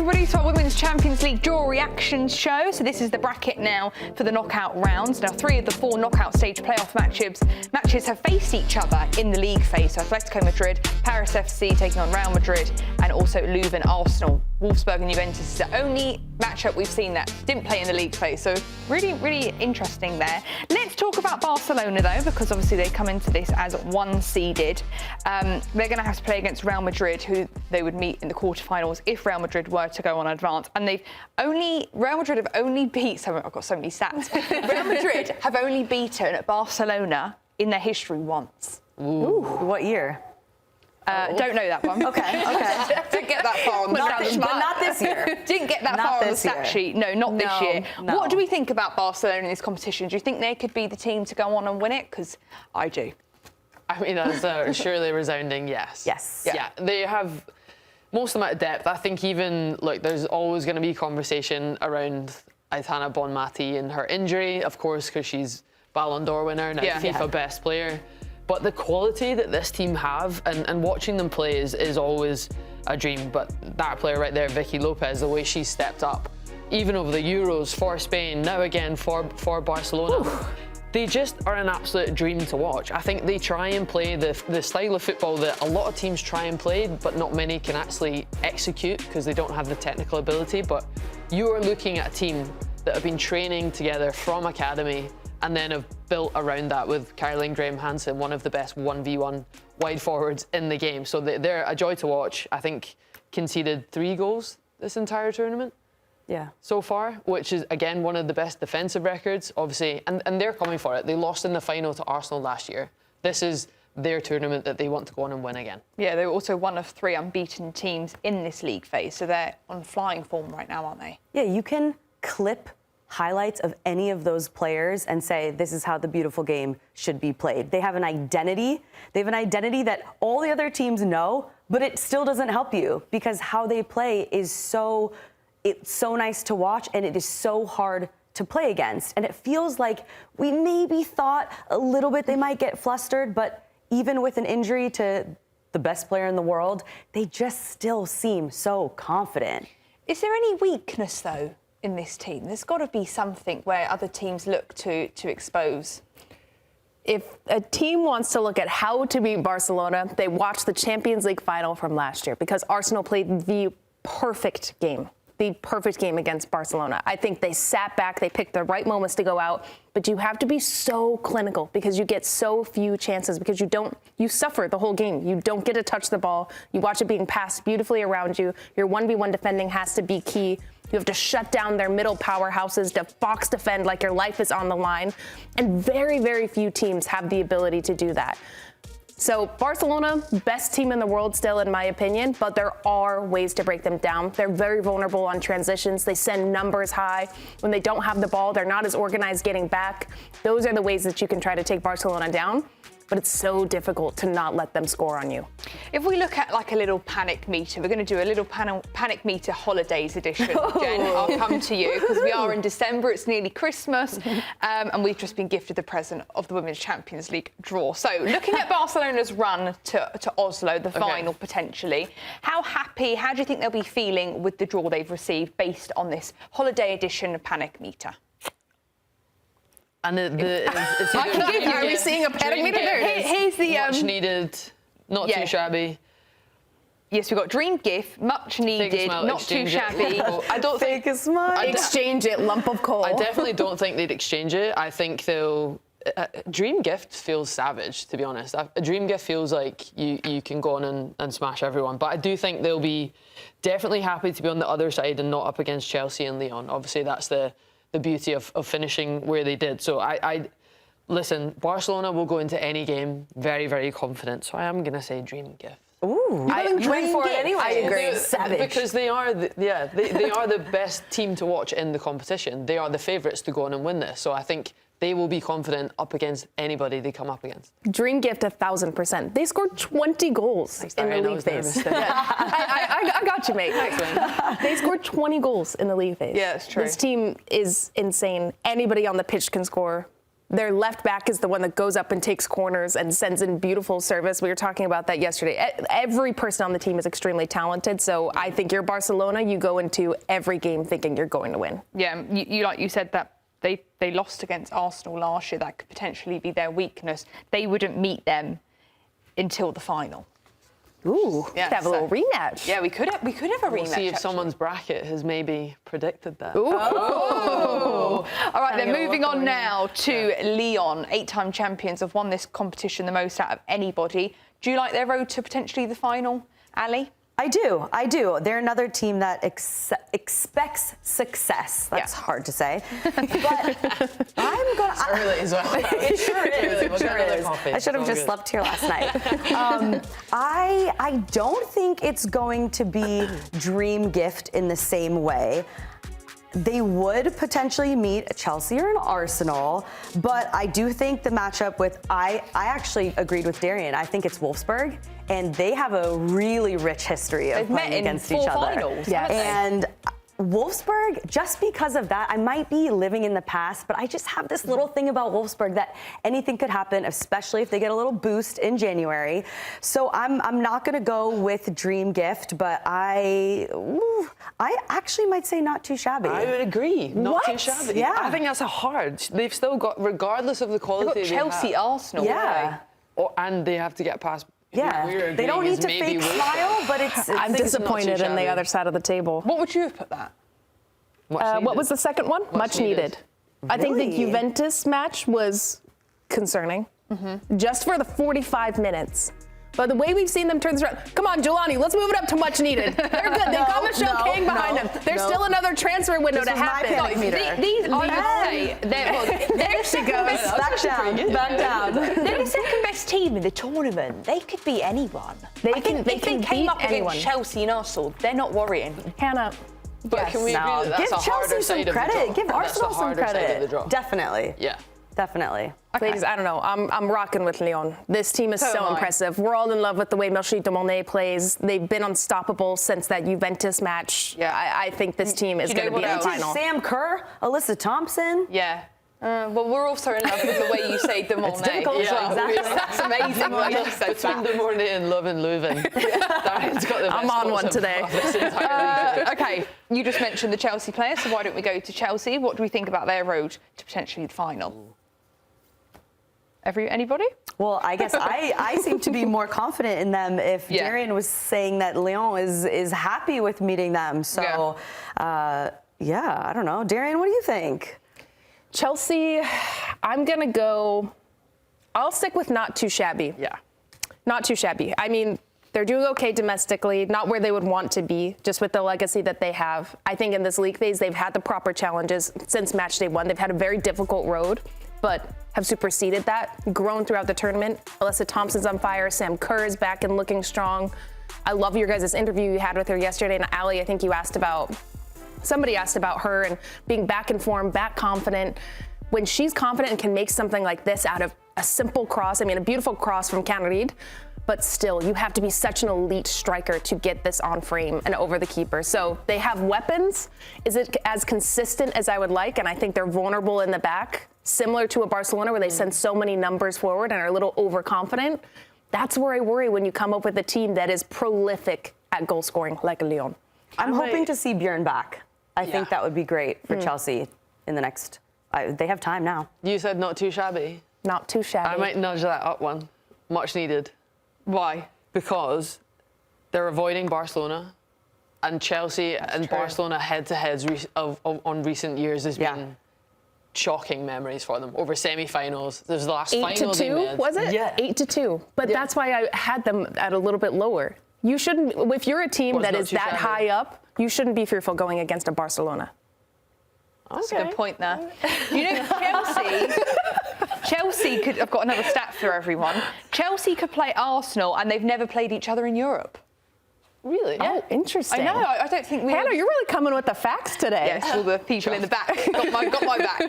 everybody to our Women's Champions League draw reactions show. So this is the bracket now for the knockout rounds. Now 3 of the 4 knockout stage playoff matches have faced each other in the league phase. So Atletico Madrid, Paris FC taking on Real Madrid, and also Leuven Arsenal. Wolfsburg and Juventus is the only matchup we've seen that didn't play in the league phase. So really interesting there. Let's talk about Barcelona though, because obviously they come into this as 1-seeded. They're going to have to play against Real Madrid, who they would meet in the quarterfinals if Real Madrid were to go on advance. And Real Madrid have only beat, I've got so many stats. Real Madrid have only beaten Barcelona in their history once. Ooh. What year? Don't know that one. Okay. Didn't get that far on the stat sheet. But not this year. Didn't get that far on the stat sheet. No, not this year. No. What do we think about Barcelona in this competition? Do you think they could be the team to go on and win it? Because I do. I mean, that's a surely resounding yes. Yes. Yeah, they have most amount of depth. I think even, look, there's always going to be conversation around Aitana Bonmati and her injury, of course, because she's Ballon d'Or winner, now FIFA best player. But the quality that this team have, and watching them play is always a dream. But that player right there, Vicky Lopez, the way she stepped up, even over the Euros for Spain, now again for Barcelona, they just are an absolute dream to watch. I think they try and play the style of football that a lot of teams try and play, but not many can actually execute because they don't have the technical ability. But you are looking at a team that have been training together from academy and then have built around that with Caroline Graham-Hansen, one of the best 1v1 wide forwards in the game. So they're a joy to watch. I think conceded 3 goals this entire tournament so far, which is, again, one of the best defensive records, obviously. And they're coming for it. They lost in the final to Arsenal last year. This is their tournament that they want to go on and win again. Yeah, they were also one of 3 unbeaten teams in this league phase. So they're on flying form right now, aren't they? Yeah, you can clip highlights of any of those players and say, this is how the beautiful game should be played. They have an identity. They have an identity that all the other teams know, but it still doesn't help you because how they play is it's so nice to watch and it is so hard to play against. And it feels like we maybe thought a little bit they might get flustered, but even with an injury to the best player in the world, they just still seem so confident. Is there any weakness though in this team? There's got to be something where other teams look to expose. If a team wants to look at how to beat Barcelona, they watch the Champions League final from last year because Arsenal played the perfect game against Barcelona. I think they sat back, they picked the right moments to go out, but you have to be so clinical because you get so few chances because you suffer the whole game. You don't get to touch the ball. You watch it being passed beautifully around you. Your 1v1 defending has to be key. You have to shut down their middle powerhouses, to box defend like your life is on the line. And very few teams have the ability to do that. So Barcelona, best team in the world still, in my opinion, but there are ways to break them down. They're very vulnerable on transitions. They send numbers high. When they don't have the ball, they're not as organized getting back. Those are the ways that you can try to take Barcelona down. But it's so difficult to not let them score on you. If we look at like a little panic meter, we're going to do a little panic meter holidays edition. Jen, I'll come to you because we are in December, it's nearly Christmas, and we've just been gifted the present of the Women's Champions League draw. So looking at Barcelona's run to Oslo, the final potentially, how do you think they'll be feeling with the draw they've received based on this holiday edition panic meter? And are we seeing a panic meter? Here's the much needed, not too shabby. Yes, we've got dream gift, much needed, not too shabby. I don't think a smile. Exchange it, lump of coal. I definitely don't think they'd exchange it. I think they'll. Dream gift feels savage, to be honest. A dream gift feels like you can go on and smash everyone. But I do think they'll be definitely happy to be on the other side and not up against Chelsea and Lyon. Obviously, that's the beauty of finishing where they did. So listen, Barcelona will go into any game very confident. So I am going to say dream gift. Ooh, I'm going for it anyway. I agree. Savage. Because they are they are the best team to watch in the competition. They are the favourites to go on and win this. So I think they will be confident up against anybody they come up against. Dream gift 1,000%. They scored 20 goals in the league phase. I got you, mate. Thanks, man. They scored 20 goals in the league phase. Yeah, it's true. This team is insane. Anybody on the pitch can score. Their left back is the one that goes up and takes corners and sends in beautiful service. We were talking about that yesterday. Every person on the team is extremely talented. So I think you're Barcelona. You go into every game thinking you're going to win. Yeah, you like you said that they lost against Arsenal last year. That could potentially be their weakness. They wouldn't meet them until the final. Ooh, Yeah, could have a little rematch. Yeah, we could have a rematch. We'll see if actually. someone's bracket has maybe predicted that. Ooh. Oh. All right, then Having a moving look on over now to Lyon. 8-time champions have won this competition the most out of anybody. Do you like their road to potentially the final, Ali? I do. They're another team that expects success. That's hard to say. But I'm going to... Early as well. It sure is. We'll get another coffee. I should have It's all just good. slept here last night. I don't think it's going to be dream gift in the same way. They would potentially meet a Chelsea or an Arsenal, but I do think the matchup with I actually agreed with Darian. I think it's Wolfsburg, and they have a really rich history of They've met playing in against 4 each other. finals, Yes. haven't they? And Wolfsburg, just because of that, I might be living in the past, but I just have this little thing about Wolfsburg that anything could happen, especially if they get a little boost in January. So I'm not going to go with dream gift, but I actually might say not too shabby. I would agree. Not too What? shabby. Yeah. I think that's a hard. They've still got, regardless of the quality They've got Chelsea, they have, Arsenal. Yeah. and they have to get past. Yeah. We're They don't agreeing need to is maybe fake Wolfsburg. smile, but it's I'm think it's not disappointed too in the shabby. other side of the table. What would you have put that? What was the second one? Much needed. I think the Really? Juventus match was concerning, just for the 45 minutes. But the way we've seen them turn this around, come on, Jelani, let's move it up to much needed. They're good. They've got Michelle King behind them. There's still another transfer window This to was my happen. panic meter. These I would say they're she goes. back down. They're the second best team in the tournament. They could be anyone. They I think can if they came beat up anyone. against Chelsea and Arsenal, they're not worrying. Hannah. But can we agree that that's Give a harder Chelsea some side of the credit. draw? Give That's Arsenal the some harder side of the credit. draw. Definitely. Yeah. Definitely. Ladies, I don't know. I'm rocking with Lyon. This team is So so am I. impressive. We're all in love with the way Melchie de Monet plays. They've been unstoppable since that Juventus match. Yeah. I think this team is Do you going know to be in what the else? final. Sam Kerr, Alyssa Thompson. Yeah. Well, we're also in love with the way you say De Monet. difficult as well. Yeah, Exactly. That's amazing when you said Between that. the morning and Love and Leuven. Darian's got the best I'm on one quotes of today. this entire league. Okay, you just mentioned the Chelsea players, so why don't we go to Chelsea? What do we think about their road to potentially the final? Anybody? Well, I guess I seem to be more confident in them if Yeah. Darian was saying that Lyon is happy with meeting them. So, yeah, I don't know. Darian, what do you think? Chelsea, I'm going to go. I'll stick with not too shabby. Yeah. Not too shabby. I mean, they're doing okay domestically, not where they would want to be, just with the legacy that they have. I think in this league phase, they've had the proper challenges since match day one. They've had a very difficult road, but have superseded that, grown throughout the tournament. Alyssa Thompson's on fire. Sam Kerr is back and looking strong. I love your guys' interview you had with her yesterday. And Ali, I think somebody asked about her and being back in form, back confident. When she's confident and can make something like this out of a simple cross, I mean, a beautiful cross from Canreid, but still, you have to be such an elite striker to get this on frame and over the keeper. So they have weapons. Is it as consistent as I would like? And I think they're vulnerable in the back, similar to a Barcelona where they send so many numbers forward and are a little overconfident. That's where I worry when you come up with a team that is prolific at goal scoring like Lyon. I'm hoping to see Bjorn back. I think Yeah. that would be great for Chelsea in the next. They have time now. You said not too shabby. Not too shabby. I might nudge that up one. Much needed. Why? Because they're avoiding Barcelona, and Chelsea and true. Barcelona head-to-heads on recent years has Yeah. been shocking memories for them over semi-finals. There's the last 8 to final they 2, made. was it? Yeah. 8 to 2. But Yeah. that's why I had them at a little bit lower. You shouldn't, if you're a team Was that not is too that shabby. high up, you shouldn't be fearful going against a Barcelona. That's a good point there. You know, Chelsea could. I've got another stat for everyone. Chelsea could play Arsenal, and they've never played each other in Europe. Really? Oh, interesting. I know. I don't think we. Hannah, you're really coming with the facts today. Yes, all the people in the back got my back.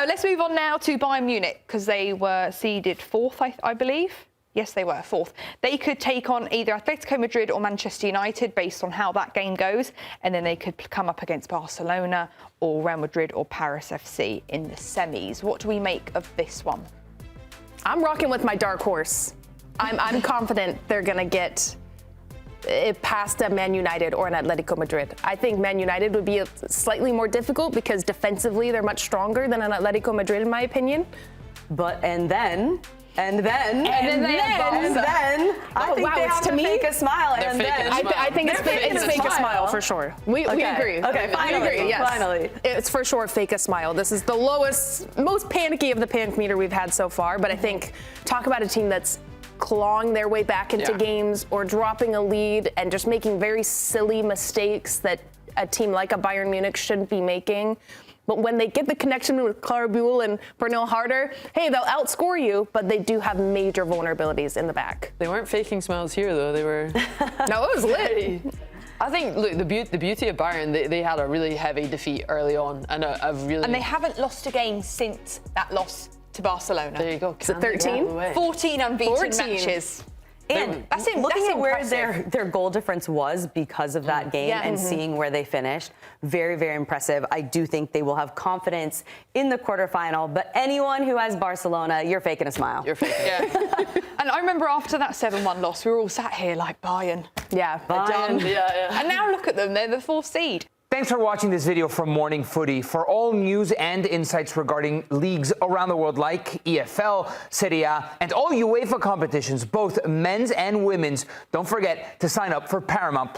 Let's move on now to Bayern Munich because they were seeded fourth, I believe. Yes, they were fourth. They could take on either Atletico Madrid or Manchester United based on how that game goes, and then they could come up against Barcelona or Real Madrid or Paris FC in the semis. What do we make of this one? I'm rocking with my dark horse. I'm confident they're going to get it past a Man United or an Atletico Madrid. I think Man United would be slightly more difficult because defensively they're much stronger than an Atletico Madrid, in my opinion. And then I think they have to fake a smile. They're And faking then a smile. I think it's fake a smile for sure. We agree. Okay, finally. We agree, yes. Finally. It's for sure fake a smile. This is the lowest, most panicky of the panic meter we've had so far. But I think, talk about a team that's clawing their way back into games or dropping a lead and just making very silly mistakes that a team like a Bayern Munich shouldn't be making. But when they get the connection with Clara Buell and Pernille Harder, hey, they'll outscore you, but they do have major vulnerabilities in the back. They weren't faking smiles here, though. They were. No, it was lit. I think, look, the beauty of Bayern, they had a really heavy defeat early on, and And they haven't lost a game since that loss to Barcelona. There you go. Is it 13? 14 unbeaten 14. matches. And That's looking at where impressive. their goal difference was because of that game and seeing where they finished, very, very impressive. I do think they will have confidence in the quarterfinal, but anyone who has Barcelona, you're faking a smile. You're faking. Yeah. And I remember after that 7-1 loss, we were all sat here like, Bayern. Yeah. Bayern. Yeah. And now look at them, they're the 4th seed. Thanks for watching this video from Morning Footy. For all news and insights regarding leagues around the world like EFL, Serie A, and all UEFA competitions, both men's and women's, don't forget to sign up for Paramount+.